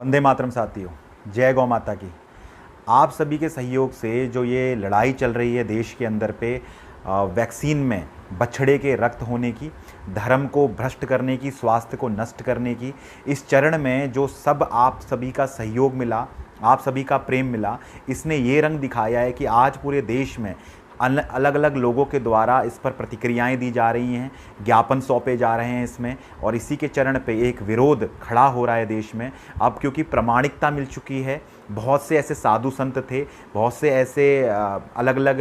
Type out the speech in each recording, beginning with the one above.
वंदे मातरम साथियों, जय गौ माता की। आप सभी के सहयोग से जो ये लड़ाई चल रही है देश के अंदर पे वैक्सीन में बछड़े के रक्त होने की, धर्म को भ्रष्ट करने की, स्वास्थ्य को नष्ट करने की, इस चरण में जो सब आप सभी का सहयोग मिला, आप सभी का प्रेम मिला, इसने ये रंग दिखाया है कि आज पूरे देश में अलग अलग लोगों के द्वारा इस पर प्रतिक्रियाएं दी जा रही हैं, ज्ञापन सौंपे जा रहे हैं इसमें, और इसी के चरण पे एक विरोध खड़ा हो रहा है देश में। अब क्योंकि प्रामाणिकता मिल चुकी है, बहुत से ऐसे साधु संत थे, बहुत से ऐसे अलग अलग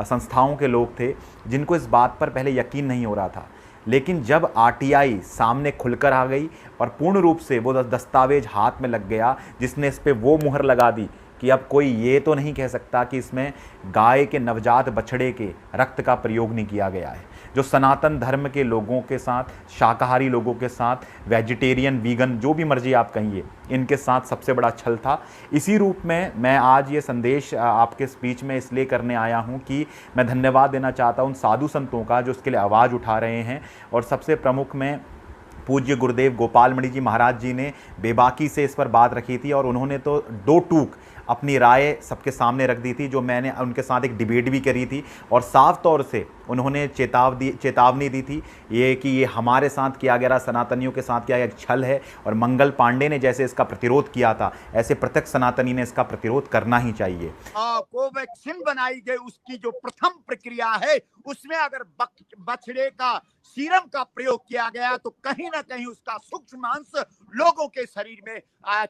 संस्थाओं के लोग थे जिनको इस बात पर पहले यकीन नहीं हो रहा था, लेकिन जब आरटीआई सामने खुलकर आ गई और पूर्ण रूप से वो दस्तावेज हाथ में लग गया जिसने इस पर वो मुहर लगा दी कि अब कोई ये तो नहीं कह सकता कि इसमें गाय के नवजात बछड़े के रक्त का प्रयोग नहीं किया गया है, जो सनातन धर्म के लोगों के साथ, शाकाहारी लोगों के साथ, वेजिटेरियन, वीगन, जो भी मर्जी आप कहिए, इनके साथ सबसे बड़ा छल था। इसी रूप में मैं आज ये संदेश आपके स्पीच में इसलिए करने आया हूँ कि मैं धन्यवाद देना चाहता हूँ उन साधु संतों का जो इसके लिए आवाज़ उठा रहे हैं। और सबसे प्रमुख में पूज्य गुरुदेव गोपाल मणि जी महाराज जी ने बेबाकी से इस पर बात रखी थी और उन्होंने तो दो टूक अपनी राय सबके सामने रख दी थी, जो मैंने उनके साथ एक डिबेट भी करी थी, और साफ तौर से उन्होंने चेतावनी दी थी ये कि ये हमारे साथ किया गया, सनातनियों के साथ किया गया छल है, और मंगल पांडे ने जैसे इसका प्रतिरोध किया था ऐसे प्रत्येक सनातनी ने इसका प्रतिरोध करना ही चाहिए। कोवैक्सीन बनाई गई उसकी जो प्रथम प्रक्रिया है उसमें अगर बछड़े का सीरम का प्रयोग किया गया तो कहीं ना कहीं उसका सूक्ष्म अंश लोगों के शरीर में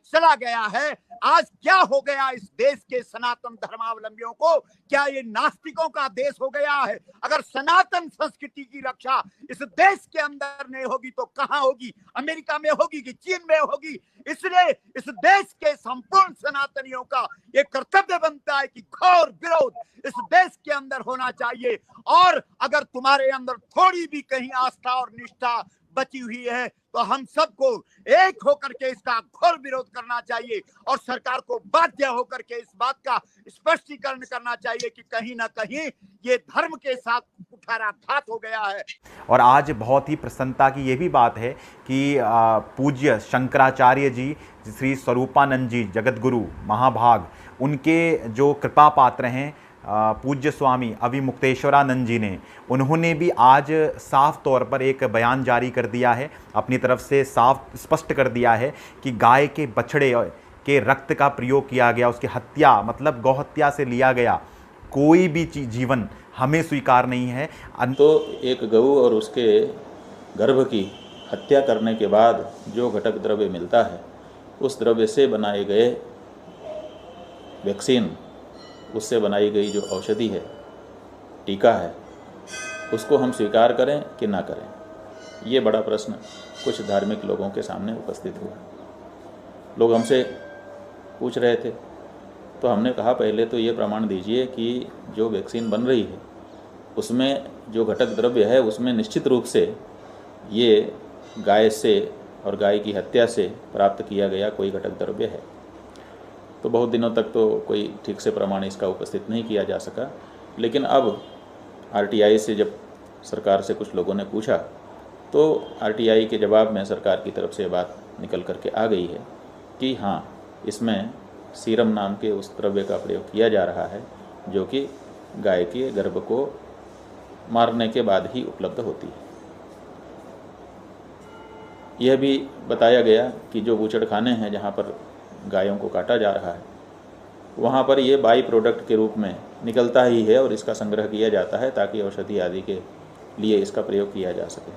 चला गया है। आज क्या हो गया इस देश के सनातन धर्मावलंबियों को? क्या ये नास्तिकों का देश हो गया है? अगर सनातन संस्कृति की रक्षा इस देश के अंदर नहीं होगी तो कहां होगी? अमेरिका में होगी कि चीन में होगी? इसलिए इस देश के संपूर्ण सनातनियों का ये कर्तव्य बनता है कि घोर विरोध इस देश के अंदर होना चाहिए, और अगर तुम्हारे अंदर थोड़ी भी कहीं आस्था और निष्ठा बची हुई है तो हम सबको एक होकर के इसका घोर विरोध करना चाहिए, और सरकार को बाध्य होकर के इस बात का स्पष्टीकरण करना चाहिए कि कहीं ना कहीं ये धर्म के साथ कुठाराघात हो गया है। और आज बहुत ही प्रसन्नता की ये भी बात है कि पूज्य शंकराचार्य जी, श्री स्वरूपानंद जी जगतगुरु महाभाग, उनके जो कृपा पात्र हैं पूज्य स्वामी अविमुक्तेश्वरानंद जी ने, उन्होंने भी आज साफ तौर पर एक बयान जारी कर दिया है, अपनी तरफ से साफ स्पष्ट कर दिया है कि गाय के बछड़े के रक्त का प्रयोग किया गया, उसकी हत्या मतलब गौहत्या से लिया गया कोई भी जीवन हमें स्वीकार नहीं है। तो एक गऊ और उसके गर्भ की हत्या करने के बाद जो घटक द्रव्य मिलता है, उस द्रव्य से बनाए गए वैक्सीन, उससे बनाई गई जो औषधि है, टीका है, उसको हम स्वीकार करें कि ना करें, ये बड़ा प्रश्न कुछ धार्मिक लोगों के सामने उपस्थित हुआ। लोग हमसे पूछ रहे थे, तो हमने कहा पहले तो ये प्रमाण दीजिए कि जो वैक्सीन बन रही है उसमें जो घटक द्रव्य है उसमें निश्चित रूप से ये गाय से और गाय की हत्या से प्राप्त किया गया कोई घटक द्रव्य है। तो बहुत दिनों तक तो कोई ठीक से प्रमाण इसका उपस्थित नहीं किया जा सका, लेकिन अब आरटीआई से जब सरकार से कुछ लोगों ने पूछा तो आरटीआई के जवाब में सरकार की तरफ से बात निकल करके आ गई है कि हाँ, इसमें सीरम नाम के उस द्रव्य का प्रयोग किया जा रहा है जो कि गाय के गर्भ को मारने के बाद ही उपलब्ध होती है। यह भी बताया गया कि जो बूचड़खाने हैं जहाँ पर गायों को काटा जा रहा है, वहाँ पर ये बाई प्रोडक्ट के रूप में निकलता ही है और इसका संग्रह किया जाता है ताकि औषधि आदि के लिए इसका प्रयोग किया जा सके।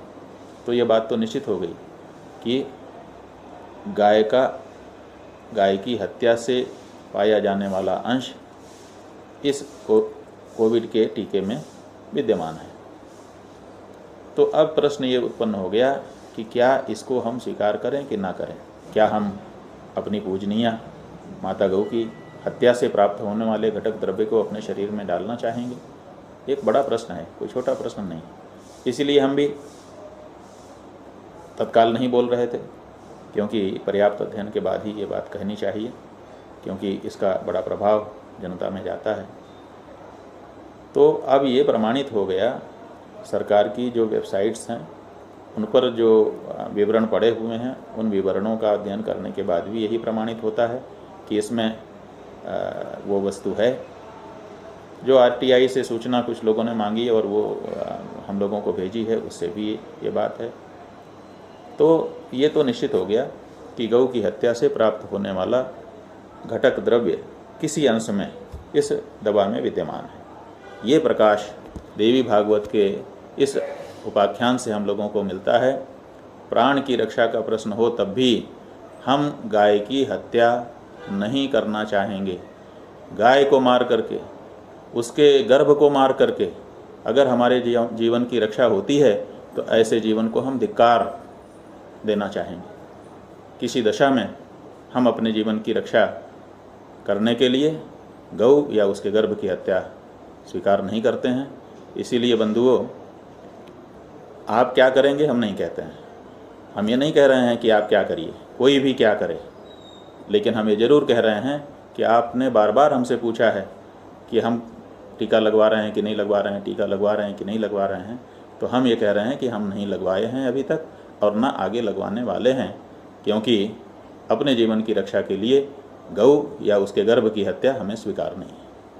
तो ये बात तो निश्चित हो गई कि गाय की हत्या से पाया जाने वाला अंश इस कोविड के टीके में विद्यमान है। तो अब प्रश्न ये उत्पन्न हो गया कि क्या इसको हम स्वीकार करें कि ना करें? क्या हम अपनी पूजनीय माता गौ की हत्या से प्राप्त होने वाले घटक द्रव्य को अपने शरीर में डालना चाहेंगे? एक बड़ा प्रश्न है, कोई छोटा प्रश्न नहीं। इसीलिए हम भी तत्काल नहीं बोल रहे थे, क्योंकि पर्याप्त अध्ययन के बाद ही ये बात कहनी चाहिए, क्योंकि इसका बड़ा प्रभाव जनता में जाता है। तो अब ये प्रमाणित हो गया, सरकार की जो वेबसाइट्स हैं उन पर जो विवरण पड़े हुए हैं उन विवरणों का अध्ययन करने के बाद भी यही प्रमाणित होता है कि इसमें वो वस्तु है। जो आरटीआई से सूचना कुछ लोगों ने मांगी और वो हम लोगों को भेजी है, उससे भी ये बात है। तो ये तो निश्चित हो गया कि गौ की हत्या से प्राप्त होने वाला घटक द्रव्य किसी अंश में इस दवा में विद्यमान है। ये प्रकाश देवी भागवत के इस उपाख्यान से हम लोगों को मिलता है। प्राण की रक्षा का प्रश्न हो तब भी हम गाय की हत्या नहीं करना चाहेंगे। गाय को मार करके, उसके गर्भ को मार करके अगर हमारे जीवन की रक्षा होती है तो ऐसे जीवन को हम धिक्कार देना चाहेंगे। किसी दशा में हम अपने जीवन की रक्षा करने के लिए गौ या उसके गर्भ की हत्या स्वीकार नहीं करते हैं। इसीलिए बंधुओं, आप क्या करेंगे हम नहीं कहते हैं। हम ये नहीं कह रहे हैं कि आप क्या करिए, कोई भी क्या करे, लेकिन हम ये ज़रूर कह रहे हैं कि आपने बार बार हमसे पूछा है कि हम टीका लगवा रहे हैं कि नहीं लगवा रहे हैं, टीका लगवा रहे हैं कि नहीं लगवा रहे हैं। तो हम ये कह रहे हैं कि हम नहीं लगवाए हैं अभी तक और ना आगे लगवाने वाले हैं, क्योंकि अपने जीवन की रक्षा के लिए गौ या उसके गर्भ की हत्या हमें स्वीकार नहीं है।